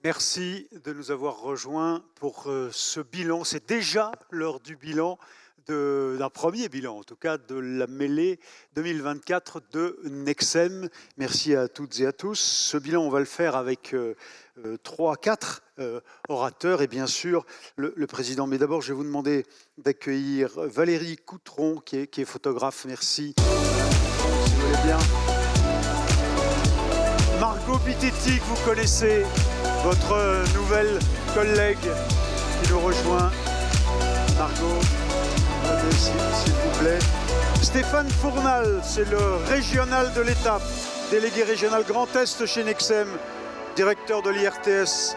Merci de nous avoir rejoints pour ce bilan. C'est déjà l'heure du bilan, d'un premier bilan en tout cas, de la mêlée 2024 de Nexem. Merci à toutes et à tous. Ce bilan, on va le faire avec 3, 4 orateurs et bien sûr le président. Mais d'abord, je vais vous demander d'accueillir Valérie Coutron qui est photographe. Merci. Si vous voulez bien. Margot Bittetti, que vous connaissez, votre nouvelle collègue qui nous rejoint. Margot, venez s'il vous plaît. Stéphane Fournal, c'est le régional de l'étape, délégué régional Grand Est chez Nexem, directeur de l'IRTS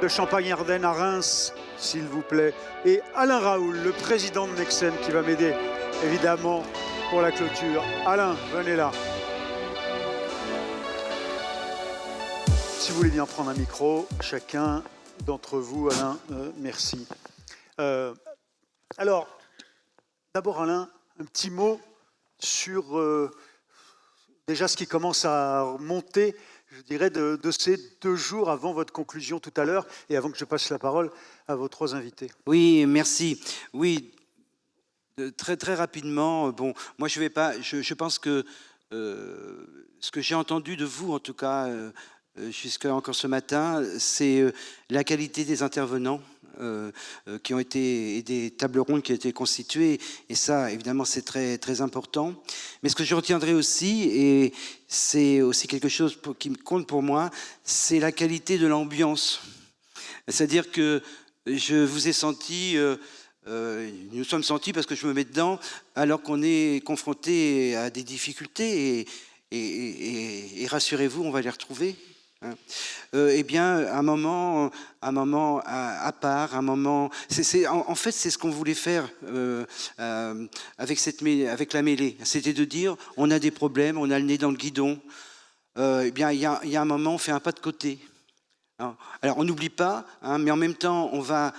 de Champagne-Ardenne à Reims, s'il vous plaît. Et Alain Raoul, le président de Nexem, qui va m'aider évidemment pour la clôture. Alain, venez là. Si vous voulez bien prendre un micro, chacun d'entre vous, Alain, merci. Alors, d'abord Alain, un petit mot sur déjà ce qui commence à monter, je dirais, de ces 2 jours avant votre conclusion tout à l'heure et avant que je passe la parole à vos 3 invités. Oui, merci. Oui, très rapidement. Bon, moi je vais pas. Je pense que ce que j'ai entendu de vous, en tout cas, jusqu'à encore ce matin, c'est la qualité des intervenants qui ont été, et des tables rondes qui ont été constituées, et ça, évidemment, c'est très important. Mais ce que je retiendrai aussi, et c'est aussi quelque chose qui me compte pour moi, c'est la qualité de l'ambiance. C'est-à-dire que je vous ai senti, nous sommes sentis, parce que je me mets dedans, alors qu'on est confronté à des difficultés, et rassurez-vous, on va les retrouver. Hein. Eh bien, un moment à part, un moment. En fait, c'est ce qu'on voulait faire avec la mêlée. C'était de dire, on a des problèmes, on a le nez dans le guidon. Eh bien, il y a un moment, on fait un pas de côté. Alors, on n'oublie pas, hein, mais en même temps, on va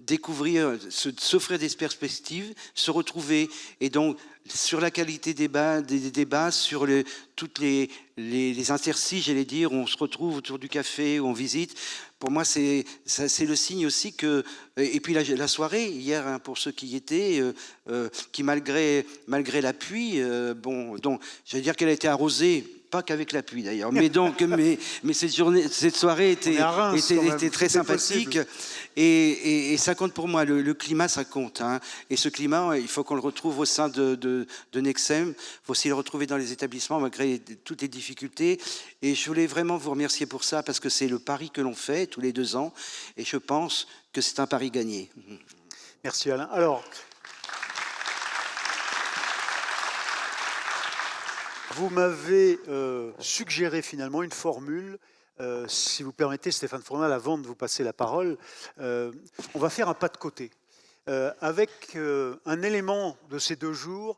découvrir, s'offrir des perspectives, se retrouver, et donc sur la qualité des débats, sur toutes les interstices, j'allais dire, où on se retrouve autour du café, où on visite. Pour moi, c'est le signe aussi que... Et puis la soirée, hier, hein, pour ceux qui y étaient, qui malgré la pluie, donc, j'allais dire qu'elle a été arrosée, pas qu'avec la pluie d'ailleurs, mais cette soirée était très sympathique, et ça compte pour moi, le climat ça compte, hein. Et ce climat, il faut qu'on le retrouve au sein de Nexem, il faut aussi le retrouver dans les établissements malgré toutes les difficultés, et je voulais vraiment vous remercier pour ça, parce que c'est le pari que l'on fait tous les 2 ans, et je pense que c'est un pari gagné. Merci Alain. Alors, vous m'avez suggéré finalement une formule. Si vous permettez, Stéphane Fournal, avant de vous passer la parole, on va faire un pas de côté avec un élément de ces 2 jours.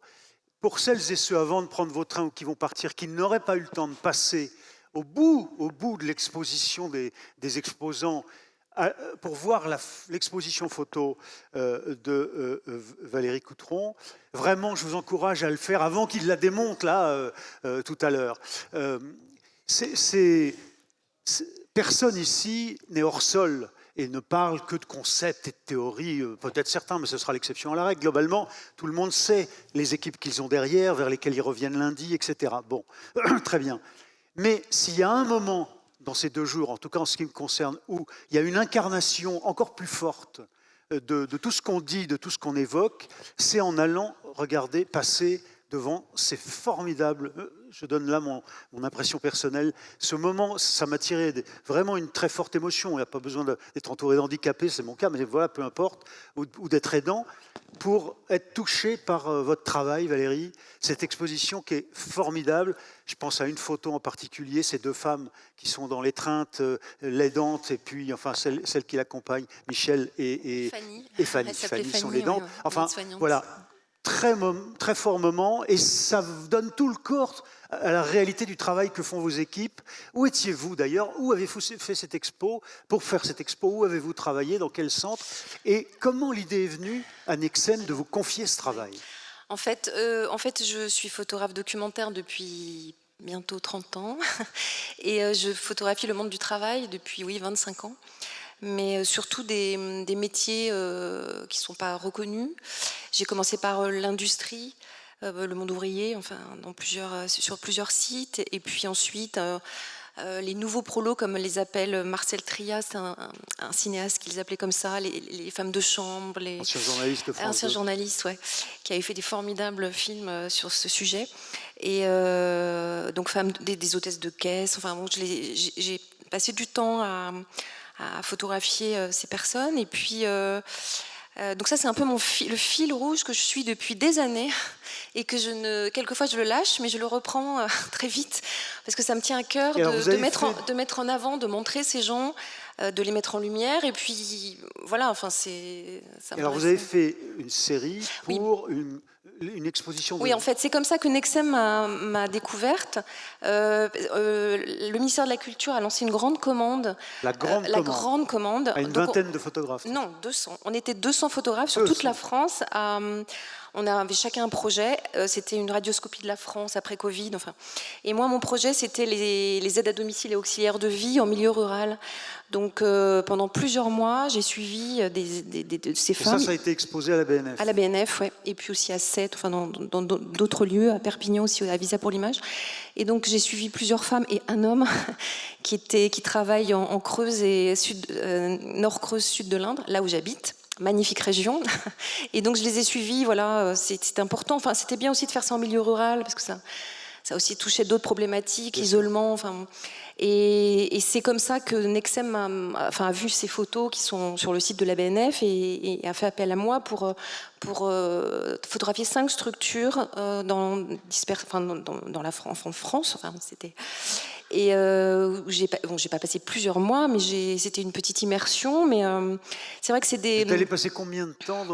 Pour celles et ceux avant de prendre vos trains ou qui vont partir, qui n'auraient pas eu le temps de passer au bout de l'exposition des exposants, pour voir l'exposition photo de Valérie Coutron, vraiment, je vous encourage à le faire avant qu'il la démonte là tout à l'heure. Personne ici n'est hors sol et ne parle que de concepts et de théories, peut-être certains, mais ce sera l'exception à la règle. Globalement, tout le monde sait les équipes qu'ils ont derrière, vers lesquelles ils reviennent lundi, etc. Bon, très bien. Mais s'il y a un moment dans ces 2 jours, en tout cas en ce qui me concerne, où il y a une incarnation encore plus forte de tout ce qu'on dit, de tout ce qu'on évoque, c'est en allant regarder passer devant ces formidables, je donne là mon impression personnelle, ce moment, ça m'a tiré vraiment une très forte émotion. Il n'y a pas besoin d'être entouré d'handicapés, c'est mon cas, mais voilà, peu importe, ou d'être aidant, pour être touché par votre travail, Valérie, cette exposition qui est formidable. Je pense à une photo en particulier, ces 2 femmes qui sont dans l'étreinte, l'aidantes, et puis enfin celle qui l'accompagne, Michel et Fanny. Fanny sont l'aidantes. Enfin, voilà. Très fort moment, et ça donne tout le corps à la réalité du travail que font vos équipes. Où étiez-vous d'ailleurs? Où avez-vous fait cette expo? Pour faire cette expo, où avez-vous travaillé? Dans quel centre? Et comment l'idée est venue à Nexem de vous confier ce travail? En fait, je suis photographe documentaire depuis bientôt 30 ans. Et je photographie le monde du travail depuis, oui, 25 ans. Mais surtout des métiers qui ne sont pas reconnus. J'ai commencé par l'industrie, le monde ouvrier, enfin, sur plusieurs sites. Et puis ensuite, les nouveaux prolos, comme les appelle Marcel Trias, un cinéaste qu'ils appelaient comme ça, les femmes de chambre, les ancien journaliste de France ancien 2. journaliste, ouais, qui avait fait des formidables films sur ce sujet. Et donc femmes, des hôtesses de caisse. Enfin bon, j'ai passé du temps à photographier ces personnes. Et puis donc ça, c'est un peu le fil rouge que je suis depuis des années et que quelquefois je le lâche, mais je le reprends très vite parce que ça me tient à cœur de mettre en avant, de montrer ces gens, de les mettre en lumière. Et puis voilà, enfin Alors vous avez fait une série pour oui. une exposition de... Oui, en fait, c'est comme ça que Nexem m'a découverte. Le ministère de la Culture a lancé une grande commande. La grande commande. À une vingtaine de photographes. Non, 200. On était 200 photographes sur toute la France. On avait chacun un projet. C'était une radioscopie de la France après Covid. Enfin. Et moi, mon projet, c'était les aides à domicile et auxiliaires de vie en milieu rural. Donc, pendant plusieurs mois, j'ai suivi ces femmes. Ça a été exposé à la BNF. À la BNF, oui. Et puis aussi à Sète, enfin dans d'autres lieux, à Perpignan aussi, à Visa pour l'image. Et donc, j'ai suivi plusieurs femmes et un homme qui travaille en Creuse et Nord-Creuse, sud de l'Indre, là où j'habite. Magnifique région. Et donc, je les ai suivis, voilà, c'était important. Enfin, c'était bien aussi de faire ça en milieu rural, parce que ça aussi touchait d'autres problématiques, isolement, enfin... Et c'est comme ça que Nexem a vu ces photos qui sont sur le site de la BNF et a fait appel à moi pour photographier 5 structures dans la France. Enfin, c'était... Et j'ai pas passé plusieurs mois, mais c'était une petite immersion. Mais c'est vrai que c'est des... Vous allez passer combien de temps dans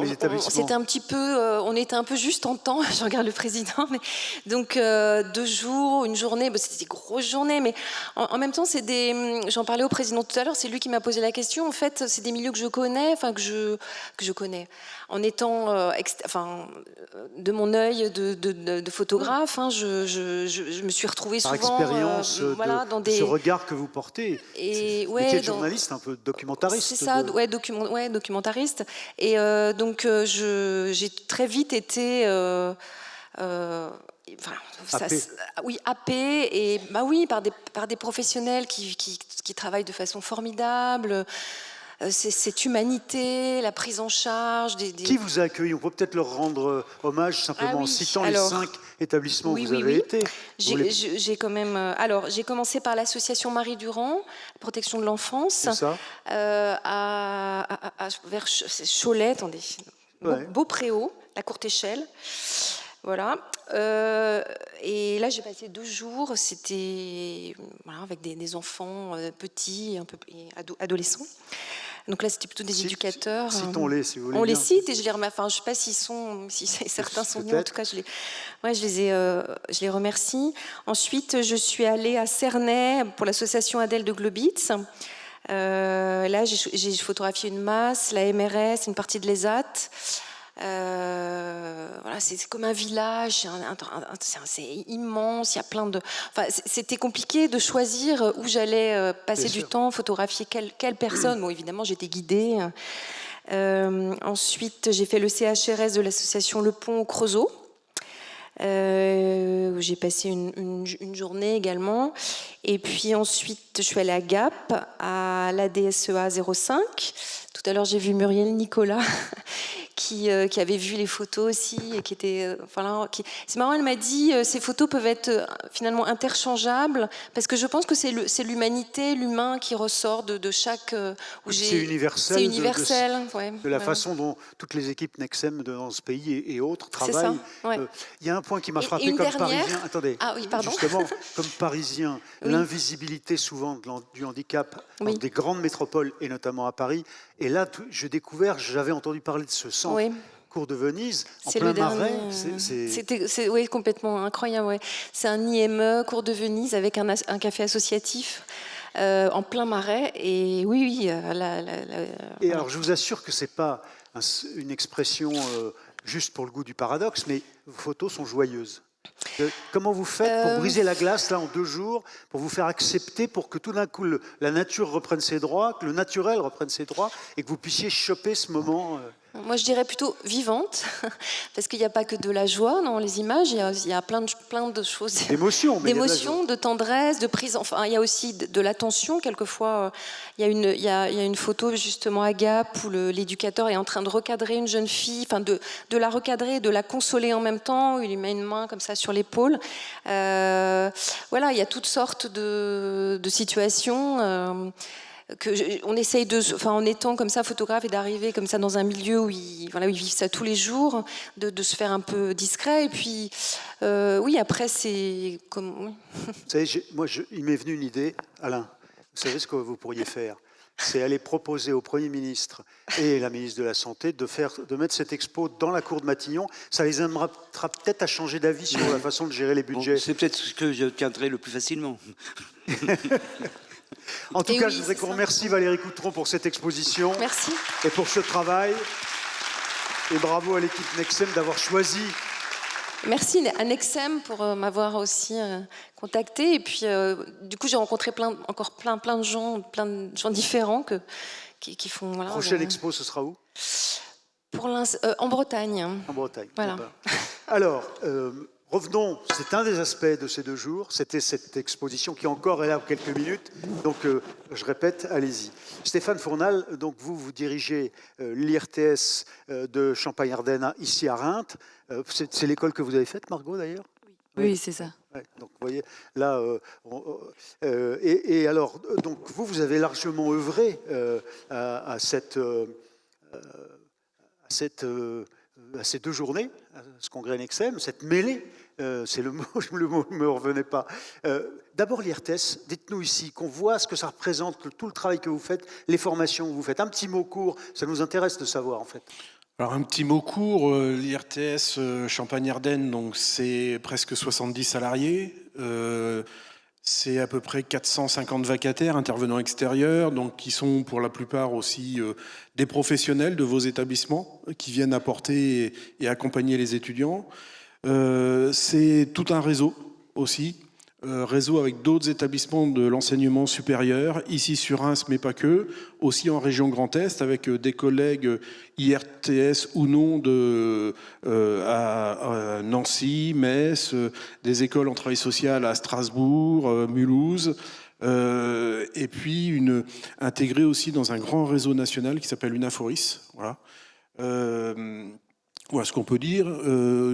les établissements? C'était un petit peu... on était un peu juste en temps, je regarde le président. Mais, donc 2 jours, une journée, c'était des grosses journées. Mais en même temps, j'en parlais au président tout à l'heure, c'est lui qui m'a posé la question. En fait, c'est des milieux que je connais, enfin que je connais. En étant de mon œil de photographe, hein, je me suis retrouvée par souvent expérience dans des... ce regard que vous portez. Et métier de journaliste, un peu documentariste. C'est ça, documentariste. Et donc j'ai très vite été happée et par des professionnels qui travaillent de façon formidable. Cette humanité, la prise en charge Qui vous a accueilli? On peut peut-être leur rendre hommage simplement en citant les 5 établissements où vous avez été. J'ai quand même. Alors, j'ai commencé par l'association Marie Durand, protection de l'enfance, vers Cholet, attendez, Beaupréau, la courte échelle. Voilà. Et là, j'ai passé 2 jours. C'était avec des enfants petits, un peu adolescents. Donc là, c'était plutôt des éducateurs. Citons-les, si vous voulez. On les cite et je les remercie. Enfin, je ne sais pas si certains sont venus. En tout cas, je les remercie. Ensuite, je suis allée à Cernay pour l'association Adèle de Globitz. Là, j'ai photographié une masse, la MRS, une partie de l'ESAT. C'est comme un village, c'est immense, il y a plein de... c'était compliqué de choisir où j'allais passer du temps, photographier quelle personne. Bon, évidemment, j'étais guidée. Ensuite, j'ai fait le CHRS de l'association Le Pont au Creusot, où j'ai passé une journée également. Et puis ensuite, je suis allée à Gap, à l'ADSEA 05. Tout à l'heure, j'ai vu Muriel Nicolas, qui avait vu les photos aussi, et qui était... C'est marrant, elle m'a dit, ces photos peuvent être finalement interchangeables, parce que je pense que c'est l'humanité, l'humain qui ressort de chaque... c'est universel. C'est universel, de la façon dont toutes les équipes Nexem dans ce pays et autres travaillent. Il y a un point qui m'a frappé comme Parisien. Attendez, justement, comme Parisien, l'invisibilité souvent du handicap dans des grandes métropoles, et notamment à Paris. Et là, j'ai découvert, j'avais entendu parler de ce centre Cours de Venise, en plein Marais. C'était complètement incroyable. Ouais. C'est un IME, Cours de Venise, avec un café associatif en plein Marais. Et Et alors, je vous assure que ce n'est pas une expression juste pour le goût du paradoxe, mais vos photos sont joyeuses. Comment vous faites pour briser la glace là en 2 jours, pour vous faire accepter, pour que tout d'un coup la nature reprenne ses droits, que le naturel reprenne ses droits, et que vous puissiez choper ce moment Moi, je dirais plutôt vivante, parce qu'il n'y a pas que de la joie dans les images, il y a plein de choses. d'émotion, mais il y a de la joie. D'émotion, de tendresse, de prise. Enfin, il y a aussi de l'attention. Quelquefois, il y a une photo justement à Gap où l'éducateur est en train de recadrer une jeune fille, enfin de la recadrer, de la consoler en même temps. Il lui met une main comme ça sur l'épaule. Voilà, il y a toutes sortes de situations. On essaye en étant comme ça photographe et d'arriver comme ça dans un milieu où ils vivent ça tous les jours, de se faire un peu discret. Et puis, oui, après, c'est comme. Oui. Vous savez, il m'est venu une idée, Alain. Vous savez ce que vous pourriez faire? C'est aller proposer au Premier ministre et la ministre de la Santé de mettre cette expo dans la cour de Matignon. Ça les invitera peut-être à changer d'avis sur la façon de gérer les budgets. Bon, c'est peut-être ce que je tiendrai le plus facilement. En tout Et cas, oui, je voudrais c'est qu'on ça. remercie Valérie Coutron pour cette exposition Merci. et pour ce travail. Et bravo à l'équipe Nexem d'avoir choisi. Merci à Nexem pour m'avoir aussi contacté. Et puis, du coup, j'ai rencontré encore plein de gens différents qui font. Voilà, Prochaine expo, ce sera où? En Bretagne. En Bretagne. Voilà. D'accord. Alors, revenons, c'est un des aspects de ces 2 jours, c'était cette exposition qui encore est là pour quelques minutes, donc je répète, allez-y. Stéphane Fournal, donc vous dirigez l'IRTS de Champagne-Ardenne ici à Reims. C'est l'école que vous avez faite, Margot, d'ailleurs? Oui, c'est ça. Ouais, donc vous voyez, là, et alors, donc vous avez largement œuvré à ces 2 journées, à ce congrès Nexem, cette mêlée, c'est le mot ne me revenait pas. D'abord l'IRTS, dites-nous ici, qu'on voit ce que ça représente, tout le travail que vous faites, les formations que vous faites. Un petit mot court, ça nous intéresse de savoir en fait. Alors un petit mot court, l'IRTS Champagne-Ardenne, donc c'est presque 70 salariés, c'est à peu près 450 vacataires, intervenants extérieurs, donc qui sont pour la plupart aussi des professionnels de vos établissements qui viennent apporter et accompagner les étudiants. C'est tout un réseau aussi. Réseau avec d'autres établissements de l'enseignement supérieur, ici sur Reims, mais pas que, aussi en région Grand Est, avec des collègues IRTS ou non à Nancy, Metz, des écoles en travail social à Strasbourg, Mulhouse, et puis intégré aussi dans un grand réseau national qui s'appelle Unaforis. Voilà. Voilà ce qu'on peut dire.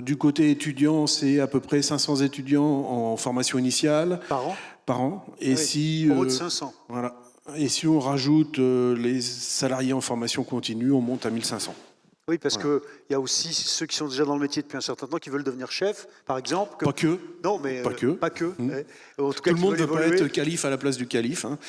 Du côté étudiant, c'est à peu près 500 étudiants en formation initiale. Par an. Et oui, pour de 500. Voilà. Et si on rajoute les salariés en formation continue, on monte à 1500. Oui, parce Voilà. qu'il y a aussi ceux qui sont déjà dans le métier depuis un certain temps, qui veulent devenir chef, par exemple. Pas que. Non, mais Pas que. Pas que. Mmh. Ouais. En tout cas, Tout le monde ne veulent veut pas évoluer. être calife à la place du calife. Hein.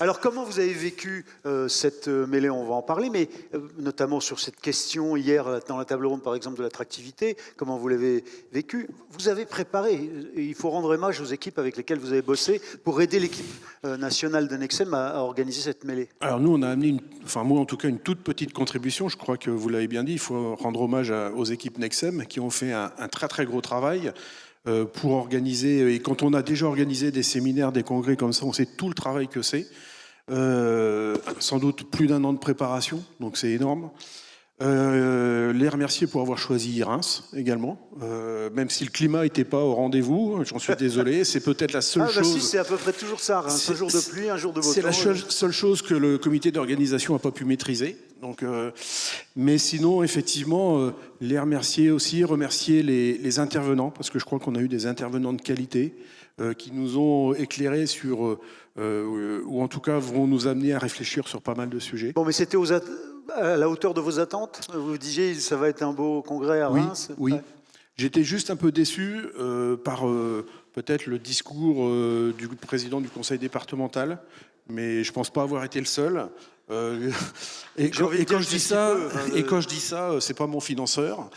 Alors, comment vous avez vécu cette mêlée? On va en parler, mais notamment sur cette question hier dans la table ronde, par exemple, de l'attractivité. Comment vous l'avez vécu? Vous avez préparé, et il faut rendre hommage aux équipes avec lesquelles vous avez bossé pour aider l'équipe nationale de Nexem à organiser cette mêlée. Alors nous, on a amené, moi en tout cas, une toute petite contribution. Je crois que vous l'avez bien dit, il faut rendre hommage aux équipes Nexem qui ont fait un très très gros travail pour organiser. Et quand on a déjà organisé des séminaires, des congrès comme ça, on sait tout le travail que c'est. Sans doute plus d'1 an de préparation, donc c'est énorme. Les remercier pour avoir choisi Reims également, même si le climat n'était pas au rendez-vous, j'en suis désolé, c'est peut-être la seule chose... Si, c'est à peu près toujours ça, Reims, un jour de pluie, un jour de beau temps. C'est la seule chose que le comité d'organisation n'a pas pu maîtriser. Donc, mais sinon, effectivement, les remercier aussi, remercier les intervenants, parce que je crois qu'on a eu des intervenants de qualité qui nous ont éclairés sur, ou en tout cas vont nous amener à réfléchir sur pas mal de sujets. Bon, mais c'était à la hauteur de vos attentes? Vous disiez, ça va être un beau congrès à Reims? Oui. Ouais. J'étais juste un peu déçu par peut-être le discours du président du conseil départemental, mais je ne pense pas avoir été le seul. Et quand je dis ça, c'est pas mon financeur,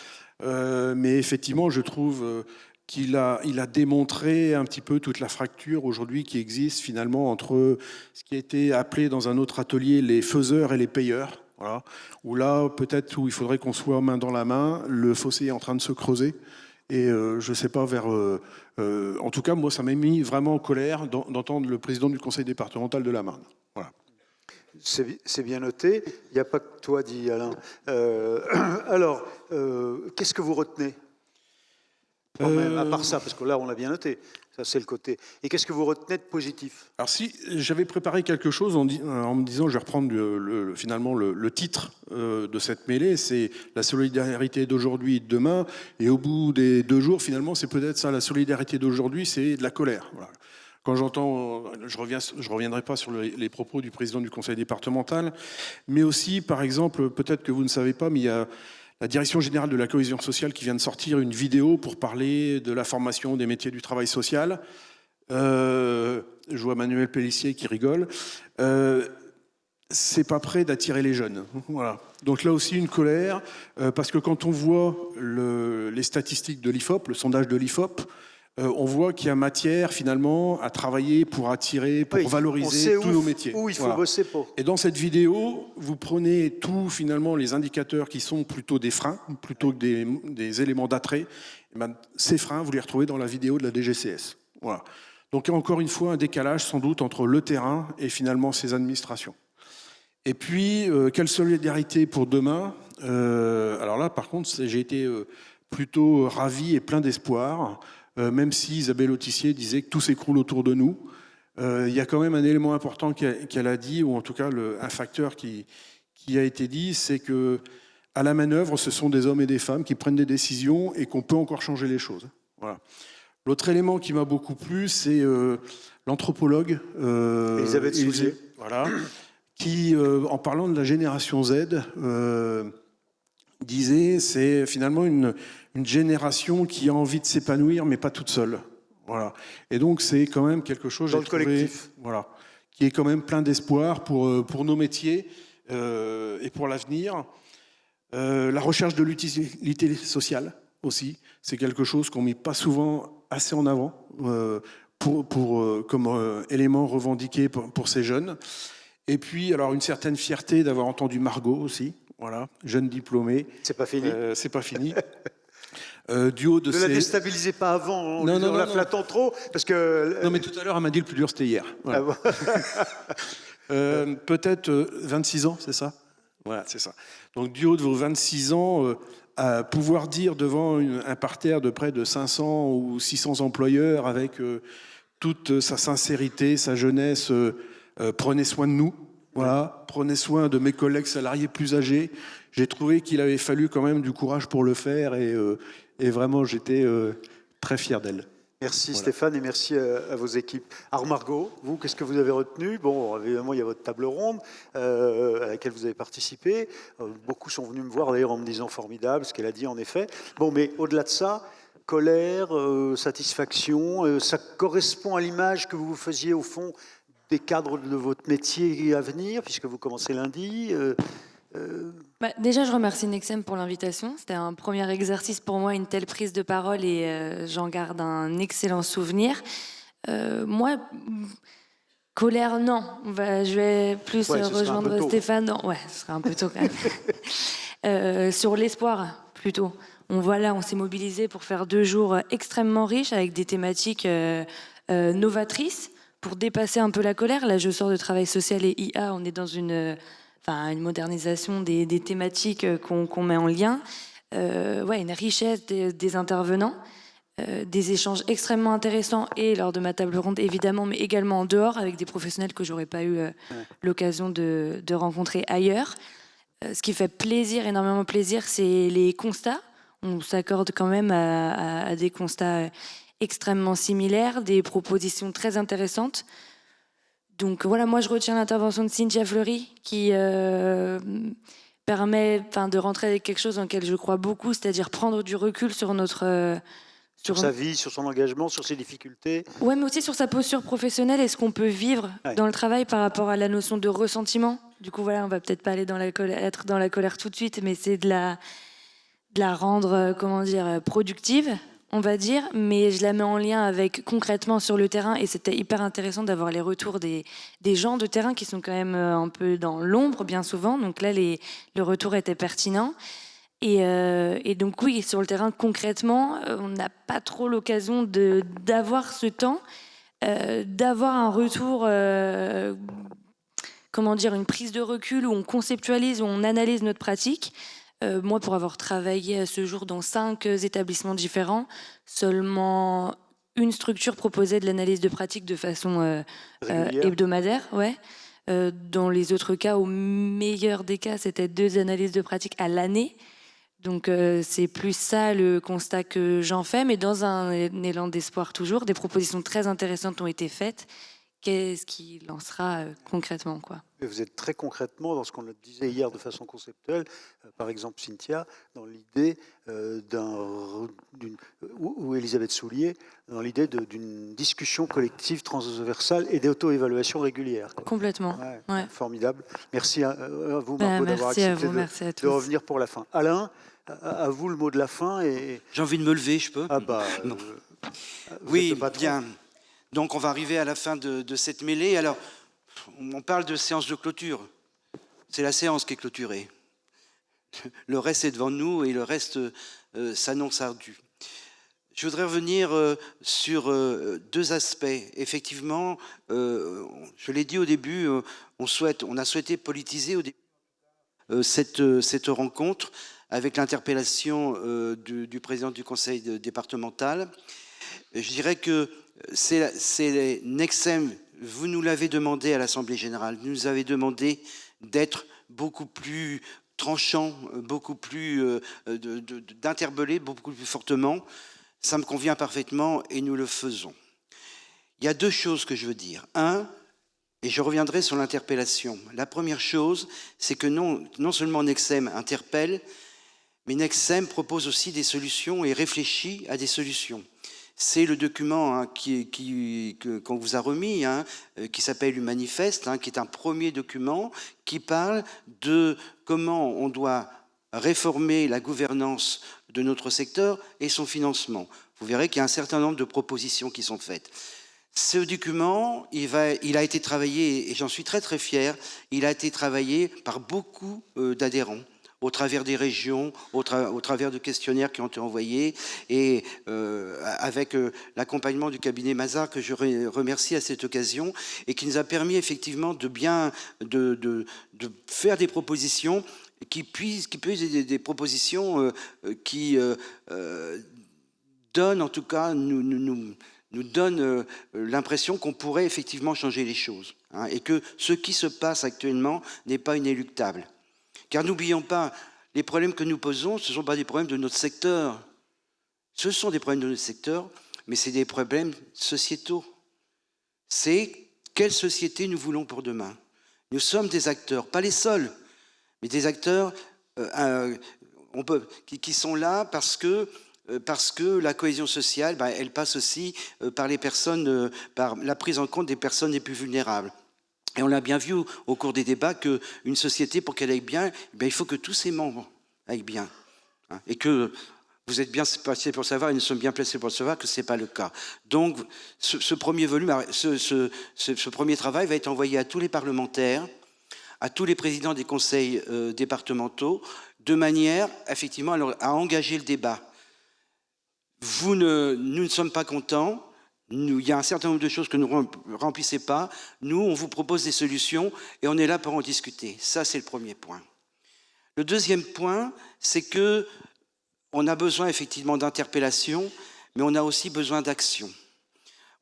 mais effectivement, je trouve qu'il a démontré un petit peu toute la fracture aujourd'hui qui existe finalement entre ce qui a été appelé dans un autre atelier les faiseurs et les payeurs. Voilà. Où là, peut-être où il faudrait qu'on soit main dans la main, le fossé est en train de se creuser. Et je ne sais pas en tout cas, moi, ça m'a mis vraiment en colère d'entendre le président du conseil départemental de la Marne. Voilà. C'est bien noté. Il n'y a pas que toi, dit Alain. Alors, qu'est-ce que vous retenez quand même, à part ça, parce que là, on l'a bien noté. Ça, c'est le côté. Et qu'est-ce que vous retenez de positif? Alors si j'avais préparé quelque chose en me disant, je vais reprendre finalement le titre de cette mêlée, c'est la solidarité d'aujourd'hui et de demain, et au bout des 2 jours, finalement, c'est peut-être ça, la solidarité d'aujourd'hui, c'est de la colère. Voilà. Quand j'entends, je reviendrai pas sur les propos du président du conseil départemental, mais aussi, par exemple, peut-être que vous ne savez pas, mais il y a la Direction générale de la cohésion sociale qui vient de sortir une vidéo pour parler de la formation des métiers du travail social. Je vois Manuel Pellissier qui rigole. C'est pas prêt d'attirer les jeunes. Voilà. Donc là aussi une colère, parce que quand on voit les statistiques de l'IFOP, le sondage de l'IFOP, on voit qu'il y a matière finalement à travailler pour attirer, pour valoriser tous nos métiers. Où il faut bosser pour. Et dans cette vidéo, vous prenez tous finalement les indicateurs qui sont plutôt des freins, plutôt que des éléments d'attrait. Ces freins, vous les retrouvez dans la vidéo de la DGCS. Voilà. Donc il y a encore une fois un décalage sans doute entre le terrain et finalement ces administrations. Et puis, quelle solidarité pour demain. Alors là, par contre, j'ai été plutôt ravi et plein d'espoir. Même si Isabelle Autissier disait que tout s'écroule autour de nous, il y a quand même un élément important qu'elle a dit, ou en tout cas un facteur qui a été dit, c'est que à la manœuvre, ce sont des hommes et des femmes qui prennent des décisions et qu'on peut encore changer les choses. Voilà. L'autre élément qui m'a beaucoup plu, c'est l'anthropologue Elisabeth Soulier, voilà, qui, en parlant de la génération Z, disait c'est finalement une génération qui a envie de s'épanouir, mais pas toute seule. Voilà. Et donc c'est quand même quelque chose dans le collectif, voilà, qui est quand même plein d'espoir pour nos métiers et pour l'avenir. La recherche de l'utilité sociale aussi, c'est quelque chose qu'on ne met pas souvent assez en avant comme élément revendiqué pour ces jeunes. Et puis alors une certaine fierté d'avoir entendu Margot aussi. Voilà, jeune diplômé. C'est pas fini. C'est pas fini. Du haut de ne la déstabilisez pas avant, en la flattant trop, parce que... Non, mais tout à l'heure, elle m'a dit le plus dur, c'était hier. Voilà. Ah bon. Peut-être 26 ans, c'est ça? Voilà, c'est ça. Donc, du haut de vos 26 ans, à pouvoir dire devant un parterre de près de 500 ou 600 employeurs, avec toute sa sincérité, sa jeunesse, prenez soin de nous. Voilà, prenez soin de mes collègues salariés plus âgés. J'ai trouvé qu'il avait fallu quand même du courage pour le faire et vraiment j'étais très fier d'elle. Merci voilà. Stéphane et merci à vos équipes. Alors Margot, vous, qu'est-ce que vous avez retenu? Bon, évidemment, il y a votre table ronde à laquelle vous avez participé. Beaucoup sont venus me voir d'ailleurs en me disant formidable, ce qu'elle a dit en effet. Bon, mais au-delà de ça, colère, satisfaction, ça correspond à l'image que vous faisiez au fond des cadres de votre métier à venir, puisque vous commencez lundi. Déjà, je remercie Nexem pour l'invitation. C'était un premier exercice pour moi, une telle prise de parole, et j'en garde un excellent souvenir. Moi, colère, non. Je vais plus rejoindre Stéphane. Non. Ouais, ce sera un peu tôt quand même. Sur l'espoir, plutôt. On s'est mobilisé pour faire 2 jours extrêmement riches, avec des thématiques novatrices, pour dépasser un peu la colère. Là, je sors de travail social et IA, on est dans une modernisation des thématiques qu'on met en lien. Une richesse des intervenants, des échanges extrêmement intéressants, et lors de ma table ronde, évidemment, mais également en dehors, avec des professionnels que j'aurais pas eu l'occasion de rencontrer ailleurs. Ce qui fait énormément plaisir, c'est les constats. On s'accorde quand même à des constats extrêmement similaires, des propositions très intéressantes. Donc voilà, moi je retiens l'intervention de Cynthia Fleury qui permet de rentrer avec quelque chose dans lequel je crois beaucoup, c'est-à-dire prendre du recul sur sur sa vie, sur son engagement, sur ses difficultés. Ouais, mais aussi sur sa posture professionnelle et ce qu'on peut vivre dans le travail par rapport à la notion de ressentiment. Du coup voilà, on va peut-être pas aller être dans la colère tout de suite, mais c'est de la rendre, productive, on va dire, mais je la mets en lien avec concrètement sur le terrain, et c'était hyper intéressant d'avoir les retours des gens de terrain qui sont quand même un peu dans l'ombre bien souvent, donc là le retour était pertinent. Et donc oui, sur le terrain, concrètement, on n'a pas trop l'occasion d'avoir ce temps, d'avoir un retour, comment dire, une prise de recul où on conceptualise, où on analyse notre pratique. Moi, pour avoir travaillé à ce jour dans 5 établissements différents, seulement une structure proposait de l'analyse de pratique de façon Régulière. hebdomadaire. Ouais. Dans les autres cas, au meilleur des cas, c'était 2 analyses de pratique à l'année. Donc c'est plus ça le constat que j'en fais, mais dans un élan d'espoir toujours, des propositions très intéressantes ont été faites. Qu'est-ce qui lancera concrètement, quoi? Et vous êtes très concrètement dans ce qu'on disait hier de façon conceptuelle, par exemple Cynthia, dans l'idée ou Elisabeth Soulier, dans l'idée d'une discussion collective transversale et d'auto-évaluation régulière. Complètement. Ouais. Formidable. Merci à vous, Margot, d'avoir merci à accepté vous, merci à de tous. revenir pour la fin. Alain, à vous le mot de la fin. J'ai envie de me lever, je peux? Ah bah, Non. vous Oui, êtes le patron. bien. Donc on va arriver à la fin de cette mêlée. Alors, on parle de séance de clôture. C'est la séance qui est clôturée. Le reste est devant nous et le reste s'annonce ardu. Je voudrais revenir sur 2 aspects. Effectivement, je l'ai dit au début, on a souhaité politiser au début cette rencontre avec l'interpellation du président du conseil départemental. Je dirais que c'est Nexem, vous nous l'avez demandé à l'Assemblée générale, vous nous avez demandé d'être beaucoup plus tranchant, beaucoup plus d'interpeller beaucoup plus fortement. Ça me convient parfaitement et nous le faisons. Il y a 2 choses que je veux dire. Et je reviendrai sur l'interpellation. La première chose, c'est que non seulement Nexem interpelle, mais Nexem propose aussi des solutions et réfléchit à des solutions. C'est le document qu'on vous a remis, qui s'appelle le manifeste, qui est un premier document qui parle de comment on doit réformer la gouvernance de notre secteur et son financement. Vous verrez qu'il y a un certain nombre de propositions qui sont faites. Ce document, il a été travaillé, et j'en suis très très fier, il a été travaillé par beaucoup d'adhérents, au travers des régions, au travers de questionnaires qui ont été envoyés, et avec l'accompagnement du cabinet Mazars, que je remercie à cette occasion, et qui nous a permis effectivement de faire des propositions qui puissent des propositions qui donnent, en tout cas, nous donne l'impression qu'on pourrait effectivement changer les choses, et que ce qui se passe actuellement n'est pas inéluctable. Car n'oublions pas, les problèmes que nous posons, ce ne sont pas des problèmes de notre secteur. Ce sont des problèmes de notre secteur, mais c'est des problèmes sociétaux. C'est quelle société nous voulons pour demain. Nous sommes des acteurs, pas les seuls, mais des acteurs qui sont là parce que la cohésion sociale, elle passe aussi par les personnes, par la prise en compte des personnes les plus vulnérables. Et on l'a bien vu au cours des débats qu'une société, pour qu'elle aille bien, il faut que tous ses membres aillent bien. Et que vous êtes bien placés pour savoir, et nous sommes bien placés pour savoir que ce n'est pas le cas. Donc, ce premier volume, ce premier travail va être envoyé à tous les parlementaires, à tous les présidents des conseils départementaux, de manière, effectivement, à engager le débat. Nous ne sommes pas contents. Il y a un certain nombre de choses que nous ne remplissez pas. Nous, on vous propose des solutions et on est là pour en discuter. Ça, c'est le premier point. Le deuxième point, c'est qu'on a besoin effectivement d'interpellation, mais on a aussi besoin d'action.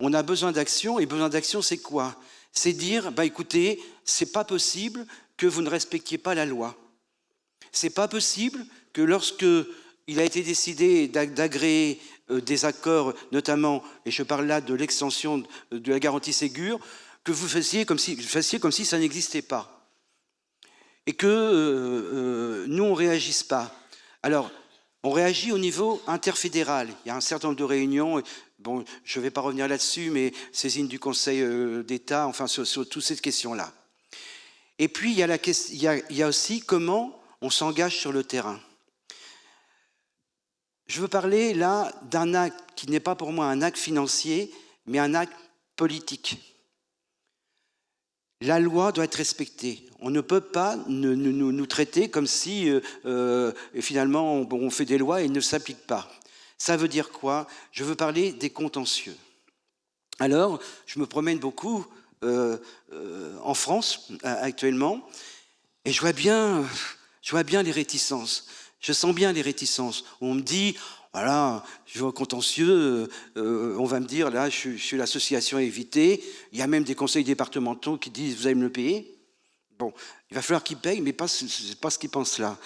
On a besoin d'action, et besoin d'action, c'est quoi? C'est dire, écoutez, c'est pas possible que vous ne respectiez pas la loi. C'est pas possible que lorsque il a été décidé d'agréer des accords, notamment, et je parle là de l'extension de la garantie Ségur, que vous fassiez comme si ça n'existait pas. Et que nous, on ne réagisse pas. Alors, on réagit au niveau interfédéral. Il y a un certain nombre de réunions, bon, je ne vais pas revenir là-dessus, mais saisine du Conseil d'État, enfin, sur toutes ces questions-là. Et puis, il y a aussi comment on s'engage sur le terrain. Je veux parler là d'un acte qui n'est pas pour moi un acte financier, mais un acte politique. la loi doit être respectée. On ne peut pas nous traiter comme si finalement on fait des lois et elles ne s'appliquent pas. Ça veut dire quoi? Je veux parler des contentieux. Alors, je me promène beaucoup en France actuellement et je vois bien les réticences. Je sens bien les réticences. On me dit, voilà, je vais au contentieux, on va me dire, là, je suis l'association Éviter. Il y a même des conseils départementaux qui disent, vous allez me le payer. Bon, il va falloir qu'ils payent, mais c'est pas ce qu'ils pensent là.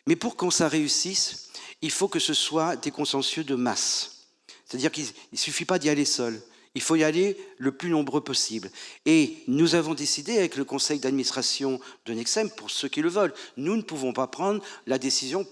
Mais pour qu'on ça réussisse, il faut que ce soit des consensus de masse. C'est-à-dire qu'il ne suffit pas d'y aller seul. Il faut y aller le plus nombreux possible. Et nous avons décidé avec le conseil d'administration de Nexem, pour ceux qui le veulent, nous ne pouvons pas prendre la décision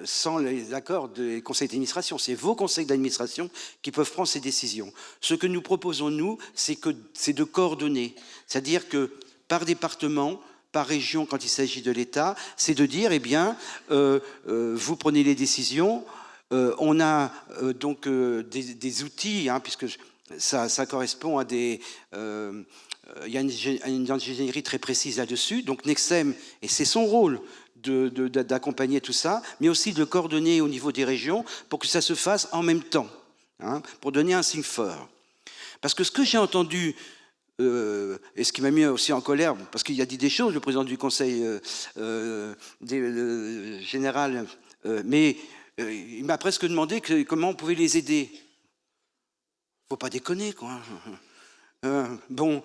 sans les accords des conseils d'administration. C'est vos conseils d'administration qui peuvent prendre ces décisions. Ce que nous proposons, nous, c'est de coordonner. C'est-à-dire que par département, par région, quand il s'agit de l'État, c'est de dire, eh bien, vous prenez les décisions. On a donc des outils, hein, puisque ça correspond à des... il y a une ingénierie très précise là-dessus. Donc Nexem, et c'est son rôle d'accompagner tout ça, mais aussi de coordonner au niveau des régions pour que ça se fasse en même temps, hein, pour donner un signe fort. Parce que ce que j'ai entendu... et ce qui m'a mis aussi en colère, parce qu'il a dit des choses, le président du conseil général, mais il m'a presque demandé comment on pouvait les aider. Faut pas déconner, quoi. Bon,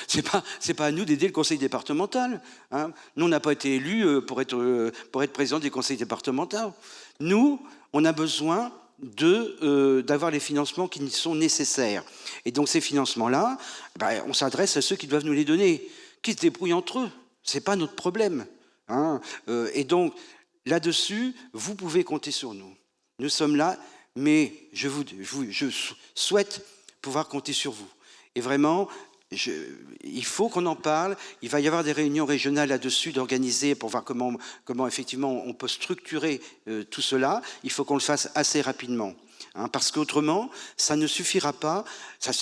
c'est pas à nous d'aider le conseil départemental. Hein. Nous, on n'a pas été élus pour être président du conseil départemental. Nous, on a besoin d'avoir les financements qui sont nécessaires. Et donc ces financements-là, ben, on s'adresse à ceux qui doivent nous les donner, qui se débrouillent entre eux. C'est pas notre problème. Hein. Et donc là-dessus, vous pouvez compter sur nous. Nous sommes là, mais je souhaite pouvoir compter sur vous. Et vraiment, il faut qu'on en parle. Il va y avoir des réunions régionales là-dessus d'organiser pour voir comment effectivement on peut structurer tout cela. Il faut qu'on le fasse assez rapidement. Hein, parce qu'autrement, ça ne suffira pas.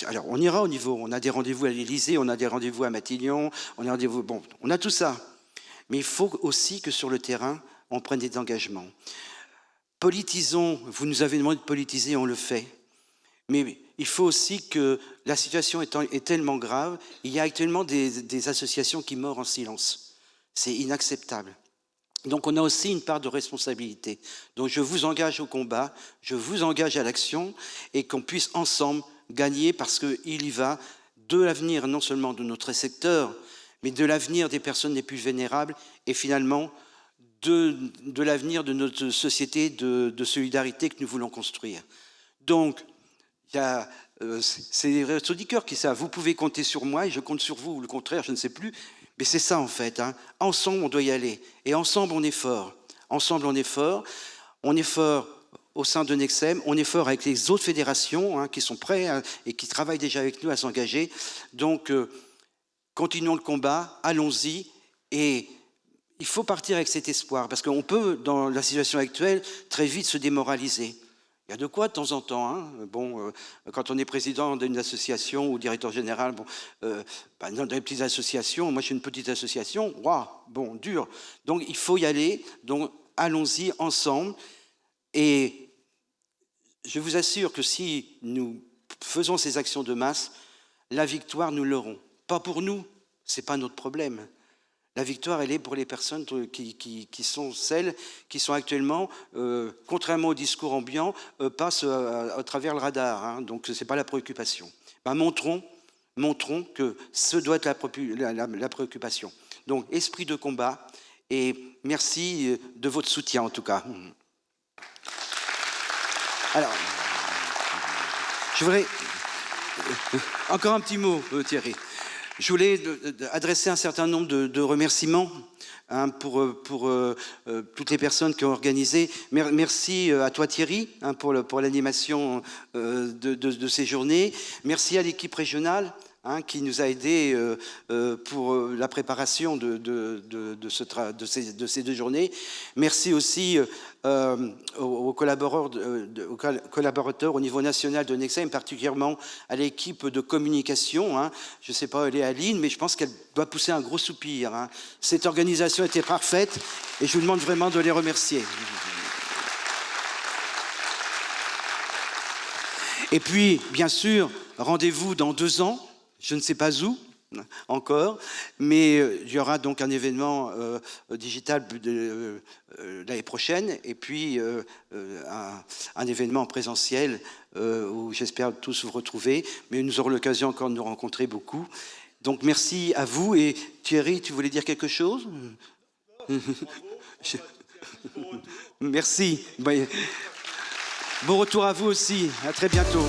Alors, on ira au niveau. On a des rendez-vous à l'Élysée, on a des rendez-vous à Matignon, on a des rendez-vous. Bon, on a tout ça. Mais il faut aussi que sur le terrain, on prenne des engagements. Politisons. Vous nous avez demandé de politiser, on le fait. Mais il faut aussi que la situation est tellement grave, il y a actuellement des associations qui meurent en silence. C'est inacceptable. Donc on a aussi une part de responsabilité. Donc je vous engage au combat, je vous engage à l'action et qu'on puisse ensemble gagner parce qu'il y va de l'avenir non seulement de notre secteur, mais de l'avenir des personnes les plus vulnérables et finalement de l'avenir de notre société de solidarité que nous voulons construire. Donc, c'est les Restos du Cœur qui savent. Vous pouvez compter sur moi et je compte sur vous, ou le contraire, je ne sais plus. Mais c'est ça en fait. Hein. Ensemble, on doit y aller. Et ensemble, on est fort. Ensemble, on est fort. On est fort au sein de Nexem. On est fort avec les autres fédérations hein, qui sont prêts hein, et qui travaillent déjà avec nous à s'engager. Donc, continuons le combat. Allons-y. Et il faut partir avec cet espoir. Parce qu'on peut, dans la situation actuelle, très vite se démoraliser. Il y a de quoi de temps en temps. Hein. Bon, quand on est président d'une association ou directeur général, bon, dans des petites associations, moi je suis une petite association, waouh, bon, dur. Donc il faut y aller, donc allons-y ensemble. Et je vous assure que si nous faisons ces actions de masse, la victoire, nous l'aurons. Pas pour nous, ce n'est pas notre problème. La victoire, elle est pour les personnes qui sont celles qui sont actuellement, contrairement au discours ambiant, passent à travers le radar. Hein, donc, ce n'est pas la préoccupation. Ben, montrons que ce doit être la préoccupation. Donc, esprit de combat, et merci de votre soutien, en tout cas. Alors, je voudrais... Encore un petit mot, Thierry. Je voulais adresser un certain nombre de remerciements hein, pour toutes les personnes qui ont organisé. Merci à toi Thierry hein, pour l'animation de ces journées. Merci à l'équipe régionale qui nous a aidés pour la préparation de ces 2 journées. Merci aussi aux collaborateurs au niveau national de Nexem, particulièrement à l'équipe de communication. Je ne sais pas, elle est Aline, mais je pense qu'elle doit pousser un gros soupir. Cette organisation était parfaite et je vous demande vraiment de les remercier. Et puis, bien sûr, rendez-vous dans 2 ans, je ne sais pas où encore, mais il y aura donc un événement digital l'année prochaine, et puis un événement présentiel où j'espère tous vous retrouver, mais nous aurons l'occasion encore de nous rencontrer beaucoup. Donc merci à vous, et Thierry, tu voulais dire quelque chose? Merci. Bon retour à vous aussi, à très bientôt.